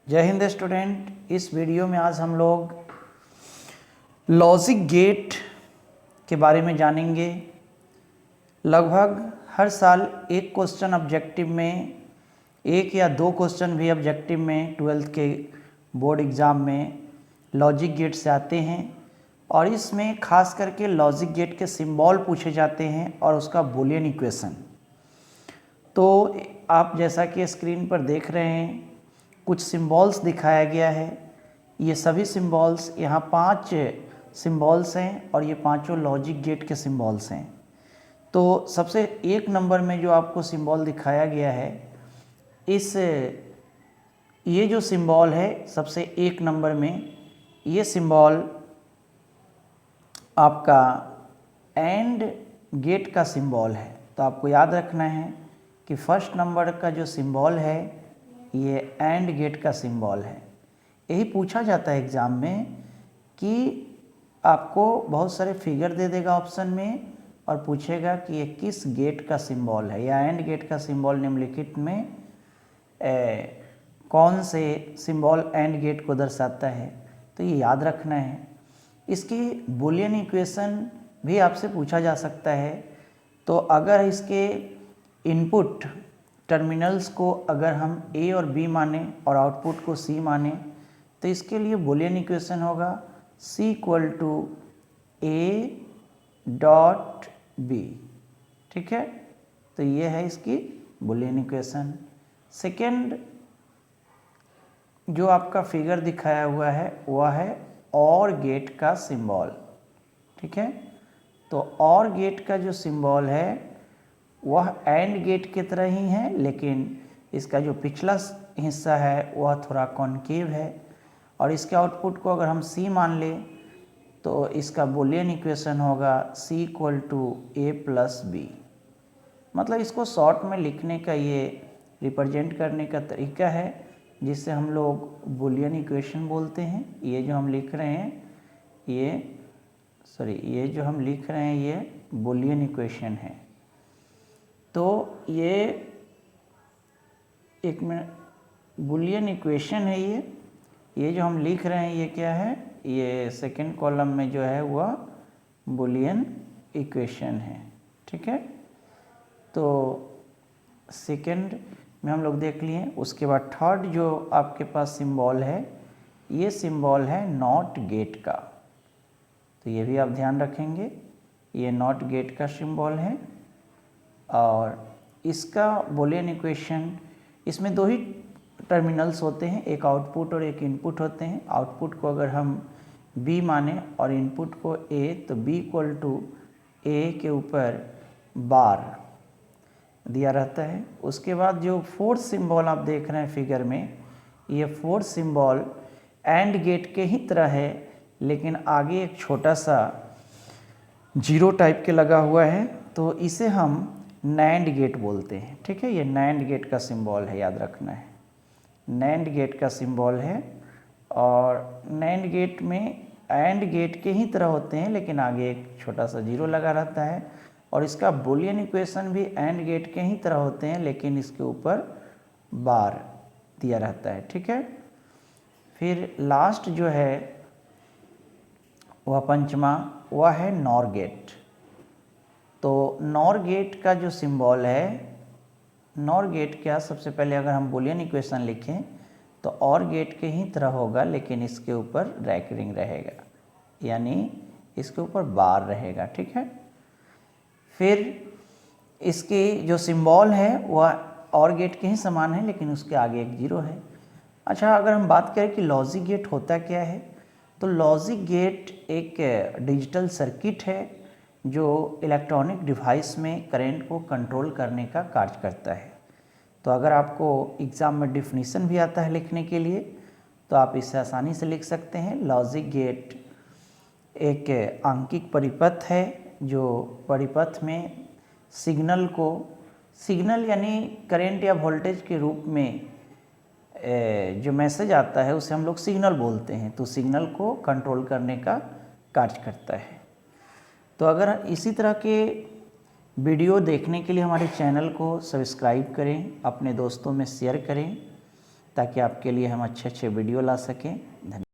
जय हिंद स्टूडेंट। इस वीडियो में आज हम लोग लॉजिक गेट के बारे में जानेंगे। लगभग हर साल एक क्वेश्चन ऑब्जेक्टिव में, एक या दो क्वेश्चन भी ऑब्जेक्टिव में 12th के बोर्ड एग्ज़ाम में लॉजिक गेट से आते हैं और इसमें खास करके लॉजिक गेट के सिंबल पूछे जाते हैं और उसका बूलियन इक्वेशन। तो आप जैसा कि स्क्रीन पर देख रहे हैं कुछ सिंबल्स दिखाया गया है। ये सभी सिंबल्स, यहाँ 5 सिंबल्स हैं और ये पांचों लॉजिक गेट के सिंबल्स हैं। तो सबसे एक नंबर में जो आपको सिंबल दिखाया गया है, ये जो सिंबल है सबसे एक नंबर में, ये सिंबल आपका एंड गेट का सिंबल है। तो आपको याद रखना है कि फर्स्ट नंबर का जो सिंबल है ये एंड गेट का सिंबल है। यही पूछा जाता है एग्ज़ाम में कि आपको बहुत सारे फिगर दे देगा ऑप्शन में और पूछेगा कि ये किस गेट का सिंबल है या एंड गेट का सिंबल निम्नलिखित में कौन से सिंबल एंड गेट को दर्शाता है। तो ये याद रखना है। इसकी बूलियन इक्वेशन भी आपसे पूछा जा सकता है। तो अगर इसके इनपुट टर्मिनल्स को अगर हम A और B माने और आउटपुट को C माने तो इसके लिए बूलियन इक्वेशन होगा C = A डॉट B। ठीक है, तो ये है इसकी बूलियन इक्वेशन। सेकेंड जो आपका फिगर दिखाया हुआ है वह है और गेट का सिंबल। ठीक है, तो और गेट का जो सिंबल है वह एंड गेट की तरह ही है, लेकिन इसका जो पिछला हिस्सा है वह थोड़ा कॉन्केव है और इसके आउटपुट को अगर हम C मान लें तो इसका बूलियन इक्वेशन होगा C = A + B। मतलब इसको शॉर्ट में लिखने का ये रिप्रेजेंट करने का तरीका है जिससे हम लोग बूलियन इक्वेशन बोलते हैं। ये जो हम लिख रहे हैं ये बूलियन इक्वेशन है। तो ये एक मिनट, बूलियन इक्वेशन है ये जो हम लिख रहे हैं ये क्या है, ये सेकंड कॉलम में जो है वह बूलियन इक्वेशन है। ठीक है, तो सेकंड में हम लोग देख लिए। उसके बाद थर्ड जो आपके पास सिंबल है ये सिंबल है नॉट गेट का। तो ये भी आप ध्यान रखेंगे, ये नॉट गेट का सिंबल है और इसका बूलियन इक्वेशन, इसमें दो ही टर्मिनल्स होते हैं, एक आउटपुट और एक इनपुट होते हैं। आउटपुट को अगर हम B माने और इनपुट को A तो B = A के ऊपर बार दिया रहता है। उसके बाद जो फोर्थ सिंबल आप देख रहे हैं फिगर में, ये फोर्थ सिंबल एंड गेट के ही तरह है, लेकिन आगे एक छोटा सा जीरो टाइप के लगा हुआ है, तो इसे हम नैंड गेट बोलते हैं। ठीक है, ये नैंड गेट का सिंबल है, याद रखना है, नैंड गेट का सिंबल है। और नैंड गेट में एंड गेट के ही तरह होते हैं, लेकिन आगे एक छोटा सा जीरो लगा रहता है और इसका बूलियन इक्वेशन भी एंड गेट के ही तरह होते हैं, लेकिन इसके ऊपर बार दिया रहता है। ठीक है, फिर लास्ट जो है वह पंचमा, वह है नॉर गेट। तो नॉर गेट का जो सिंबल है, नॉर गेट क्या, सबसे पहले अगर हम बूलियन इक्वेशन लिखें तो और गेट के ही तरह होगा, लेकिन इसके ऊपर रैकरिंग रहेगा, यानी इसके ऊपर बार रहेगा। ठीक है, फिर इसकी जो सिंबल है वह और गेट के ही समान है, लेकिन उसके आगे एक जीरो है। अच्छा, अगर हम बात करें कि लॉजिक गेट होता क्या है, तो लॉजिक गेट एक डिजिटल सर्किट है जो इलेक्ट्रॉनिक डिवाइस में करंट को कंट्रोल करने का कार्य करता है। तो अगर आपको एग्ज़ाम में डिफिनीशन भी आता है लिखने के लिए तो आप इसे आसानी से लिख सकते हैं। लॉजिक गेट एक आंकिक परिपथ है जो परिपथ में सिग्नल यानी करंट या वोल्टेज के रूप में जो मैसेज आता है उसे हम लोग सिग्नल बोलते हैं। तो सिग्नल को कंट्रोल करने का कार्य करता है। तो अगर इसी तरह के वीडियो देखने के लिए हमारे चैनल को सब्सक्राइब करें, अपने दोस्तों में शेयर करें ताकि आपके लिए हम अच्छे अच्छे वीडियो ला सकें। धन्यवाद।